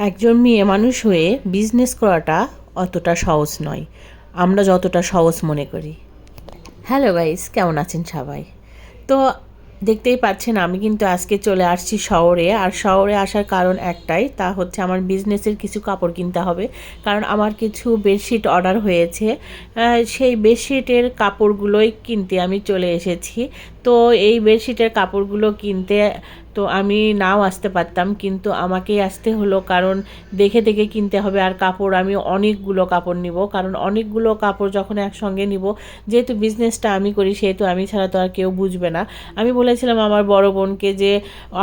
একজন মেয়ে মানুষ হয়ে বিজনেস করাটা অতটা সহজ নয়, আমরা যতটা সহজ মনে করি। হ্যালো গাইস, কেমন আছেন সবাই? তো দেখতেই পাচ্ছেন আমি কিন্তু আজকে চলে আসছি শহরে। আর শহরে আসার কারণ একটাই, তা হচ্ছে আমার বিজনেসের কিছু কাপড় কিনতে হবে। কারণ আমার কিছু বেডশিট অর্ডার হয়েছে, সেই বেডশিটের কাপড়গুলোই কিনতে আমি চলে এসেছি। তো এই বেডশিটের কাপড়গুলো কিনতে তো আমি নাও আসতে পারতাম, কিন্তু আমাকেই আসতে হলো, কারণ দেখে দেখে কিনতে হবে। আর কাপড় আমি অনেকগুলো কাপড় নিব, কারণ অনেকগুলো কাপড় যখন একসঙ্গে নিব, যেহেতু বিজনেসটা আমি করি সেহেতু আমি ছাড়া তো আর কেউ বুঝবে না। আমি বলেছিলাম আমার বড় বোনকে যে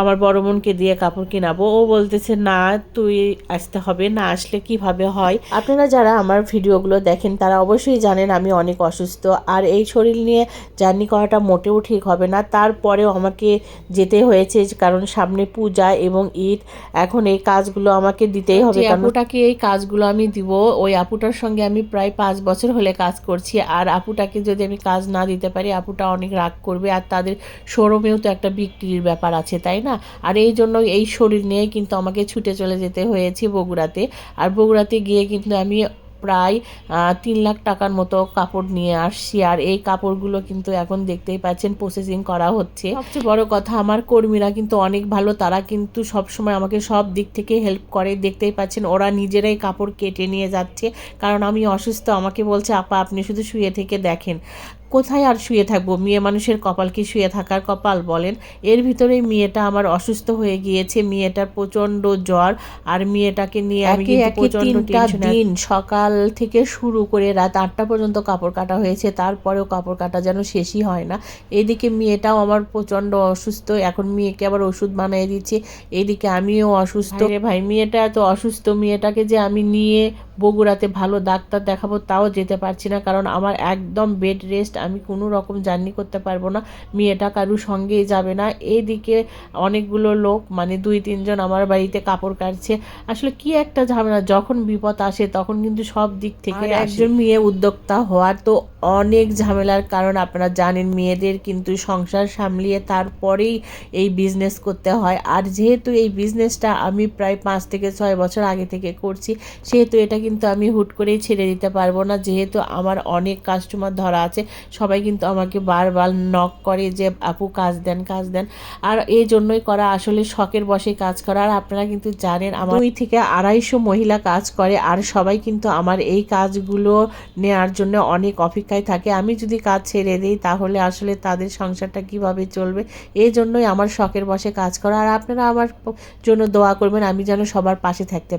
আমার বড় বোনকে দিয়ে কাপড় কিনাবো, ও বলতেছে না তুই আসতে হবে, না আসলে কিভাবে হয়। আপনারা যারা আমার ভিডিওগুলো দেখেন তারা অবশ্যই জানেন আমি অনেক অসুস্থ, আর এই শরীর নিয়ে জার্নি করাটা মোটেও ঠিক হবে না। তারপরেও আমাকে যেতে হয়েছে, কারণ সামনে পূজা এবং ঈদ। এখন এই কাজগুলো আমাকে দিতেই হবে। আপুটাকে এই কাজগুলো আমি দিব, ওই আপুটার সঙ্গে আমি প্রায় 5 বছর হলে কাজ করছি। আর আপুটাকে যদি আমি কাজ না দিতে পারি, আপুটা অনেক রাগ করবে। আর তাদের শোরুমেও তো একটা বিক্রির ব্যাপার আছে, তাই না? আর এই জন্য এই শরীর নিয়ে কিন্তু আমাকে ছুটে চলে যেতে হয়েছে বগুড়াতে। আর বগুড়াতে গিয়ে কিন্তু আমি প্রায় 3 লাখ টাকার মতো কাপড় নিয়ে আসছি। আর এই কাপড়গুলো কিন্তু এখন দেখতেই পাচ্ছেন প্রসেসিং করা হচ্ছে। সবচেয়ে বড় কথা, আমার কর্মীরা কিন্তু অনেক ভালো, তারা কিন্তু সবসময় আমাকে সব দিক থেকে হেল্প করে। দেখতেই পাচ্ছেন ওরা নিজেরাই কাপড় কেটে নিয়ে যাচ্ছে, কারণ আমি অসুস্থ। আমাকে বলছে আপা আপনি শুধু শুয়ে থেকে দেখেন। কোথায় আর শুয়ে থাকবো? মেয়ে মানুষের কপাল কি শুয়ে থাকার কপাল বলেন? এর ভিতরেই মেয়েটা আমার অসুস্থ হয়ে গিয়েছে, মেয়েটার প্রচণ্ড জ্বর। আর মেয়েটাকে নিয়ে আমি কিন্তু প্রচণ্ড টেনশনে। দিন সকাল থেকে শুরু করে রাত 8টা পর্যন্ত কাপড় কাটা হয়েছে, তারপরেও কাপড় কাটা যেন শেষই হয় না। এদিকে মেয়েটাও আমার প্রচণ্ড অসুস্থ, এখন মেয়েকে আবার ওষুধ বানিয়ে দিচ্ছে, এদিকে আমিও অসুস্থ। রে ভাই, মেয়েটা এত অসুস্থ, মেয়েটাকে যে আমি নিয়ে বগুড়াতে ভালো ডাক্তার দেখাবো তাও যেতে পারছি না, কারণ আমার একদম বেড রেস্ট। আমি কোনো রকম জার্নি করতে পারবো না, মেয়েটা কারুর সঙ্গেই যাবে না। এইদিকে অনেকগুলো লোক, মানে 2-3 জন আমার বাড়িতে কাপড় কাটছে। আসলে কি একটা ঝামেলা, যখন বিপদ আসে তখন কিন্তু সব দিক থেকে একজন মেয়ে উদ্যোক্তা হওয়ার তো অনেক ঝামেলার, কারণ আপনারা জানেন মেয়েদের কিন্তু সংসার সামলিয়ে তারপরেই এই বিজনেস করতে হয়। আর যেহেতু এই বিজনেসটা আমি প্রায় 5 থেকে 6 বছর আগে থেকে করছি, সেহেতু এটা কিন্তু আমি হুট করেই ছেড়ে দিতে পারবো না। যেহেতু আমার অনেক কাস্টমার ধরা আছে, সবাই কিন্তু আমাকে বারবার নক করে যে আপু কাজ দেন কাজ দেন। আর এই জন্যই করা, আসলে শখের বসে কাজ করা। আর আপনারা কিন্তু জানেন আমার 2 থেকে 250 মহিলা কাজ করে, আর সবাই কিন্তু আমার এই কাজগুলো নেওয়ার জন্য অনেক অপেক্ষায় থাকে। আমি যদি কাজ ছেড়ে দিই তাহলে আসলে তাদের সংসারটা কিভাবে চলবে? এই জন্যই আমার শখের বসে কাজ করা। আর আপনারা আমার জন্য দোয়া করবেন, আমি যেন সবার পাশে থাকতে পারি।